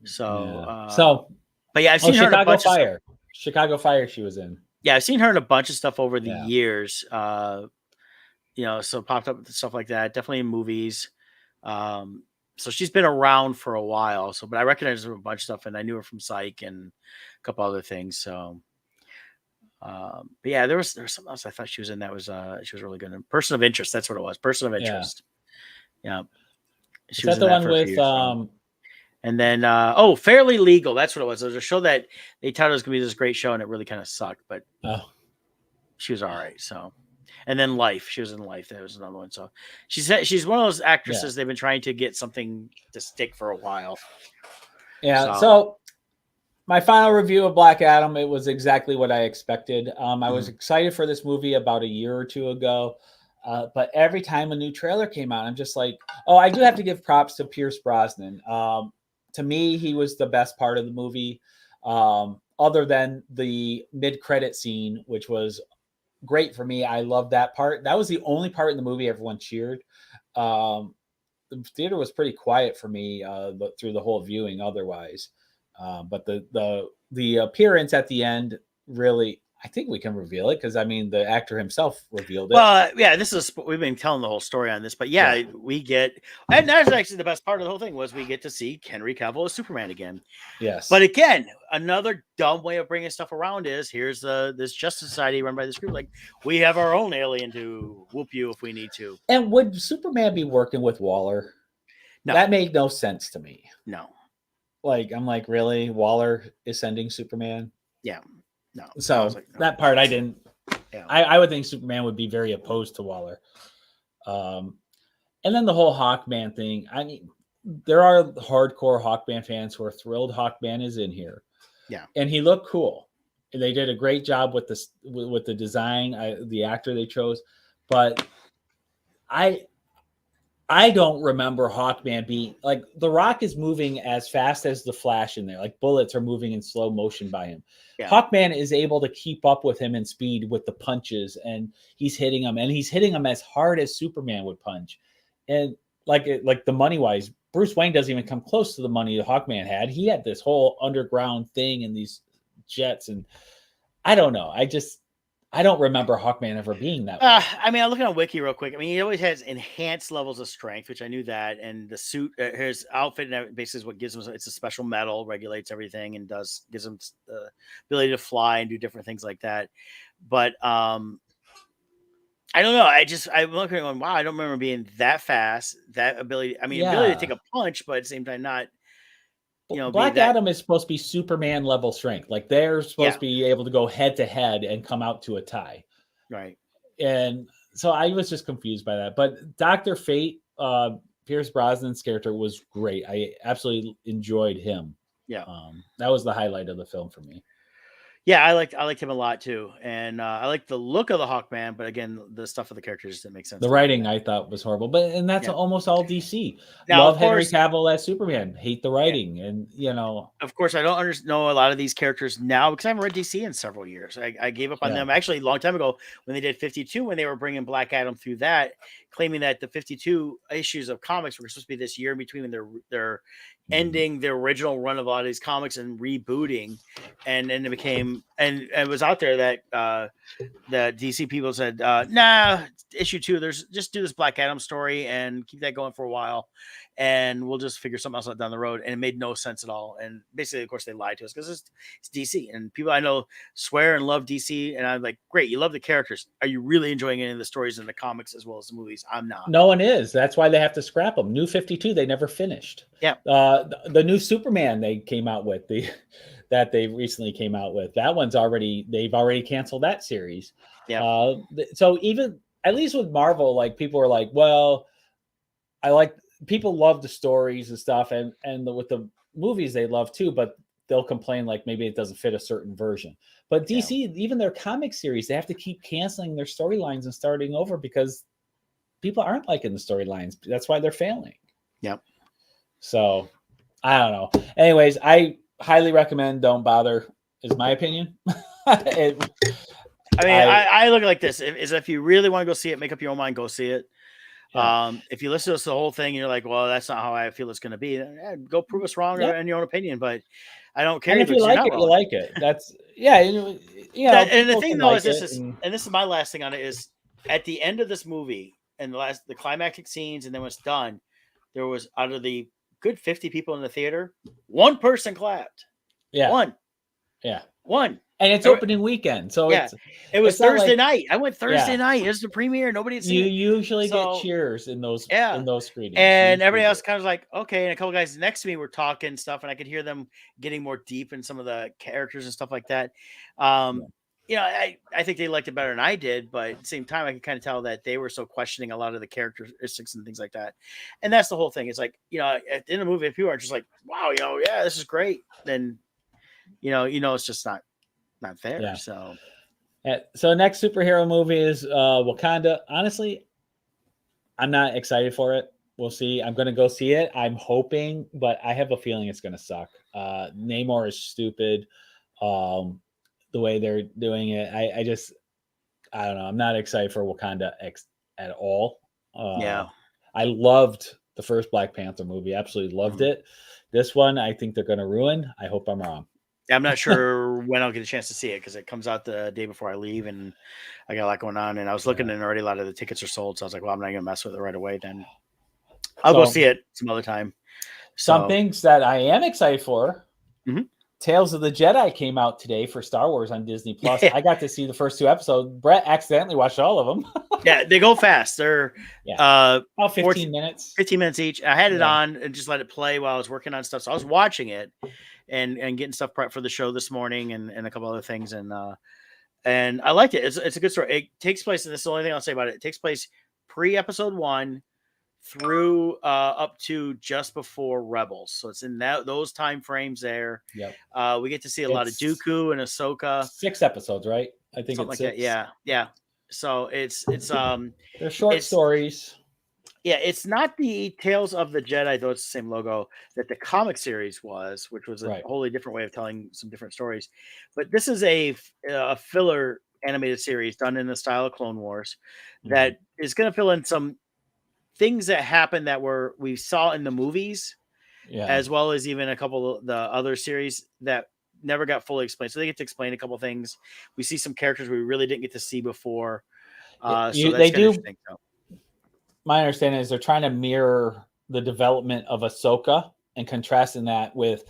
So, but yeah, I've seen her in a bunch of stuff. Chicago Fire. She was in. Yeah, I've seen her in a bunch of stuff over the years. So popped up with stuff like that. Definitely in movies. So she's been around for a while. But I recognize her from a bunch of stuff, and I knew her from Psych and a couple other things. So, but yeah, there was something else I thought she was in that was she was really good. Person of Interest. That's what it was. Person of Interest. Yeah. She was the one with and then Fairly Legal. That's what it was. It was a show that they thought it was gonna be this great show, and it really kind of sucked. But she was all right. So. And then Life, she was in Life. That was another one. So she's one of those actresses they've been trying to get something to stick for a while. Yeah. So my final review of Black Adam, it was exactly what I expected. I was excited for this movie about a year or two ago, but every time a new trailer came out, I'm just like, I do have to give props to Pierce Brosnan. To me, he was the best part of the movie, other than the mid-credit scene, which was great for me. I love that part. That was the only part in the movie everyone cheered. The theater was pretty quiet for me through the whole viewing otherwise. But the appearance at the end really, I think we can reveal it because the actor himself revealed it. Well, yeah, we've been telling the whole story on this, but we get, and that's actually the best part of the whole thing was we get to see Henry Cavill as Superman again. Yes. But again, another dumb way of bringing stuff around is here's this Justice Society run by this group. Like, we have our own alien to whoop you if we need to. And would Superman be working with Waller? No. That made no sense to me. No. I'm like, really? Waller is sending Superman? Yeah. No. So that part I didn't. Yeah. I would think Superman would be very opposed to Waller. And then the whole Hawkman thing. There are hardcore Hawkman fans who are thrilled Hawkman is in here. Yeah. And he looked cool. They did a great job with the design, the actor they chose. But I don't remember Hawkman being like The Rock is moving as fast as the Flash in there. Like bullets are moving in slow motion by him. Yeah. Hawkman is able to keep up with him in speed with the punches, and he's hitting him as hard as Superman would punch. And like the money wise, Bruce Wayne doesn't even come close to the money that Hawkman had. He had this whole underground thing and these jets, and I don't know. I don't remember Hawkman ever being that way. I'm looking on Wiki real quick. He always has enhanced levels of strength, which I knew that. And the suit, his outfit, and basically is what gives him. It's a special metal, regulates everything, and gives him the ability to fly and do different things like that. But I don't know. I'm looking going, wow, I don't remember being that fast. That ability. I mean, ability to Yeah. take a punch, but at the same time, not be Black that. Adam is supposed to be Superman level strength. Like they're supposed to be able to go head to head and come out to a tie. Right. And so I was just confused by that. But Dr. Fate, Pierce Brosnan's character was great. I absolutely enjoyed him. Yeah. That was the highlight of the film for me. Yeah, I liked him a lot too, and I like the look of the Hawkman, but again, the stuff of the characters just didn't make sense. The writing I thought was horrible, and that's almost all DC. Now, love Henry Cavill as Superman, hate the writing, and of course, I don't know a lot of these characters now because I haven't read DC in several years. I gave up on them actually a long time ago when they did 52, when they were bringing Black Adam through that, claiming that the 52 issues of comics were supposed to be this year in between when they're ending the original run of a lot of these comics and rebooting, and then it became and it was out there that the DC people said, nah, issue 2, just do this Black Adam story and keep that going for a while, and we'll just figure something else out down the road. And it made no sense at all. And basically, of course, they lied to us because it's DC, and people I know swear and love DC, and I'm like, great, you love the characters. Are you really enjoying any of the stories in the comics as well as the movies? I'm not. No one is. That's why they have to scrap them. New 52, they never finished. Yeah. The new Superman they came out with, that they recently came out with, that one's they've already canceled that series. Yeah. So even at least with Marvel, like people are like, well, people love the stories and stuff, and with the movies they love too, but they'll complain like maybe it doesn't fit a certain version. But DC, even their comic series, they have to keep canceling their storylines and starting over because people aren't liking the storylines. That's why they're failing. Yep. So I don't know. Anyways, I highly recommend don't bother, is my opinion. I look like this. If you really want to go see it, make up your own mind, go see it. Yeah. If you listen to us the whole thing and you're like, well, that's not how I feel it's going to be, then, go prove us wrong in your own opinion. But I don't care. And if you like it, you like it. That's and the thing though is this is my last thing on it is at the end of this movie and the climactic scenes, and then when it's done, there was out of the good 50 people in the theater, one person clapped. Yeah. One. And it's opening weekend. So it was Thursday night. I went Thursday night. It was the premiere. Nobody had seen it. You usually get cheers in those screenings. And everybody else kind of was like, okay. And a couple guys next to me were talking stuff, and I could hear them getting more deep in some of the characters and stuff like that. I think they liked it better than I did, but at the same time, I could kind of tell that they were so questioning a lot of the characteristics and things like that. And that's the whole thing. It's like, at the end of the movie, if people are just like, wow, this is great, then, it's just not fair. Yeah. So next superhero movie is Wakanda. Honestly, I'm not excited for it. We'll see. I'm going to go see it. I'm hoping, but I have a feeling it's going to suck. Namor is stupid. The way they're doing it, I don't know. I'm not excited for Wakanda at all. I loved the first Black Panther movie. Absolutely loved it. This one, I think they're going to ruin. I hope I'm wrong. I'm not sure when I'll get a chance to see it because it comes out the day before I leave, and I got a lot going on. And I was looking, and already a lot of the tickets are sold. So I was like, well, I'm not going to mess with it right away. Then I'll go see it some other time. Some things that I am excited for. Mm-hmm. Tales of the Jedi came out today for Star Wars on Disney Plus. I got to see the first 2 episodes. Brett accidentally watched all of them. Yeah, they go fast. They're about 15 minutes. 15 minutes each. I had it on and just let it play while I was working on stuff. So I was watching it and getting stuff prepped for the show this morning and a couple other things. And I liked it. It's a good story. It takes place, and this is the only thing I'll say about it. It takes place pre-episode 1 through up to just before Rebels. So it's in those time frames there. Yep. We get to see a lot of Dooku and Ahsoka. 6 episodes, right? I think something it's like 6. that. Yeah. So it's they're short stories. Yeah, it's not the Tales of the Jedi, though it's the same logo that the comic series was, which was a wholly different way of telling some different stories. But this is a filler animated series done in the style of Clone Wars that is going to fill in some things that happened that we saw in the movies, as well as even a couple of the other series that never got fully explained. So they get to explain a couple of things. We see some characters we really didn't get to see before. So they do. My understanding is they're trying to mirror the development of Ahsoka and contrasting that with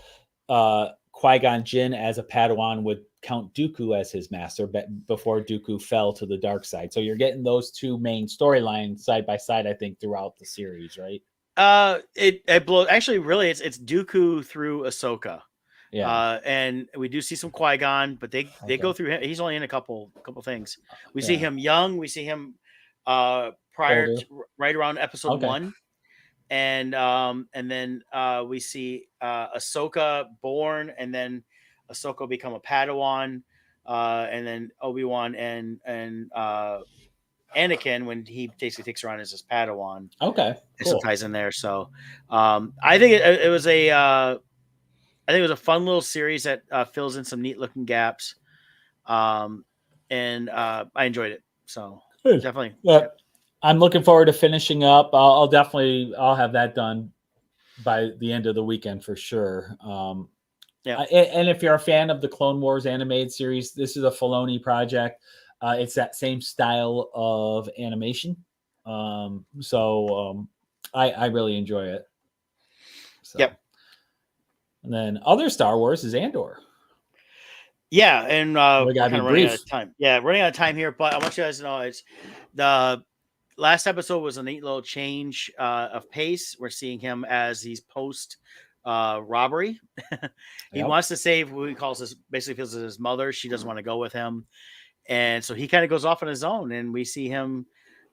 Qui-Gon Jinn as a Padawan with Count Dooku as his master before Dooku fell to the dark side. So you're getting those two main storylines side by side, I think, throughout the series, right? It blows. Actually, really, it's Dooku through Ahsoka. Yeah. And we do see some Qui-Gon, but they go through him. He's only in a couple things. We see him young. We see him prior to, right around episode 1. And then we see Ahsoka born, and then Ahsoka become a Padawan, and then Obi-Wan and Anakin when he basically takes her on as his Padawan. Okay, cool. Some ties in there. So I think it was a fun little series that fills in some neat looking gaps, and I enjoyed it. So definitely. Yeah. I'm looking forward to finishing up. I'll have that done by the end of the weekend for sure. And if you're a fan of the Clone Wars animated series, this is a Filoni project. It's that same style of animation. So I really enjoy it. So. Yep. And then other Star Wars is Andor. Yeah, and we gotta be running brief. out of time. Yeah, running out of time here, but I want you guys to know it's the last episode was a neat little change of pace. We're seeing him as he's post robbery. He wants to save what he calls his, basically feels his mother. She doesn't want to go with him. And so he kind of goes off on his own, and we see him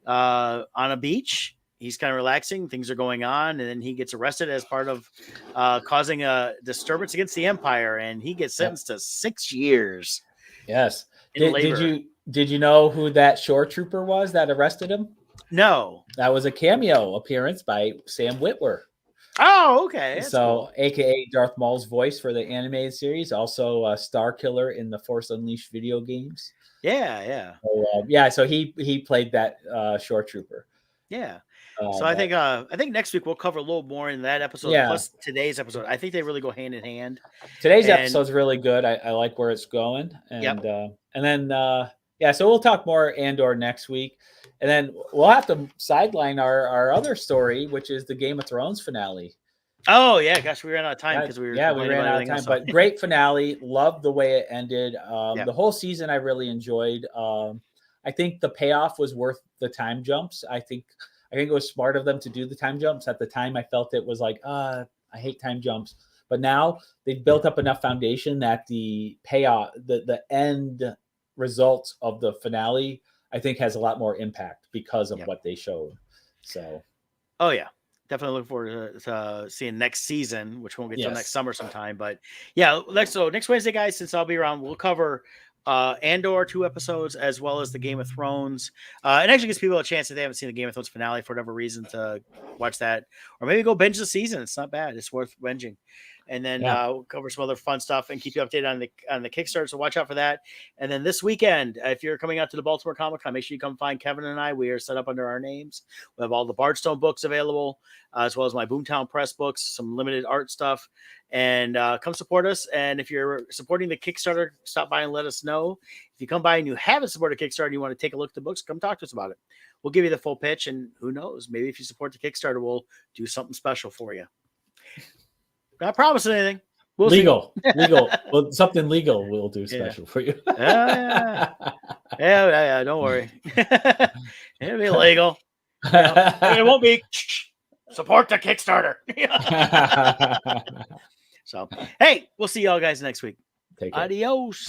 on a beach. He's kind of relaxing. Things are going on. And then he gets arrested as part of causing a disturbance against the Empire. And he gets sentenced to 6 years. Yes. Did you know who that shore trooper was that arrested him? No. That was a cameo appearance by Sam Witwer. Oh, okay. That's cool. AKA Darth Maul's voice for the animated series. Also a Star Killer in the Force Unleashed video games. Yeah. So he played that shore trooper. Yeah. So I think next week we'll cover a little more in that episode plus today's episode. I think they really go hand in hand. Today's episode's really good. I like where it's going. And so we'll talk more Andor next week. And then we'll have to sideline our other story, which is the Game of Thrones finale. Oh yeah, gosh, we ran out of time because we ran out of time. But great finale. Loved the way it ended. The whole season I really enjoyed. I think the payoff was worth the time jumps. I think it was smart of them to do the time jumps. At the time, I felt it was like, I hate time jumps. But now they've built up enough foundation that the payoff, the end results of the finale, I think has a lot more impact because of what they showed. So, oh yeah, definitely looking forward to seeing next season, which won't get till next summer sometime. But yeah, next Wednesday, guys, since I'll be around, we'll cover Andor 2 episodes as well as the Game of Thrones. It actually gives people a chance if they haven't seen the Game of Thrones finale for whatever reason to watch that, or maybe go binge the season. It's not bad. It's worth binging. And then we'll cover some other fun stuff and keep you updated on the Kickstarter. So watch out for that. And then this weekend, if you're coming out to the Baltimore Comic Con, make sure you come find Kevin and I. We are set up under our names. We have all the Bardstone books available, as well as my Boomtown Press books, some limited art stuff. And come support us. And if you're supporting the Kickstarter, stop by and let us know. If you come by and you haven't supported Kickstarter and you want to take a look at the books, come talk to us about it. We'll give you the full pitch. And who knows, maybe if you support the Kickstarter, we'll do something special for you. Not promising anything. We'll legal. Well, something legal we'll do special for you. Yeah. Don't worry. It'll be legal. It won't be. Support the Kickstarter. So, hey, we'll see y'all guys next week. Take care. Adios.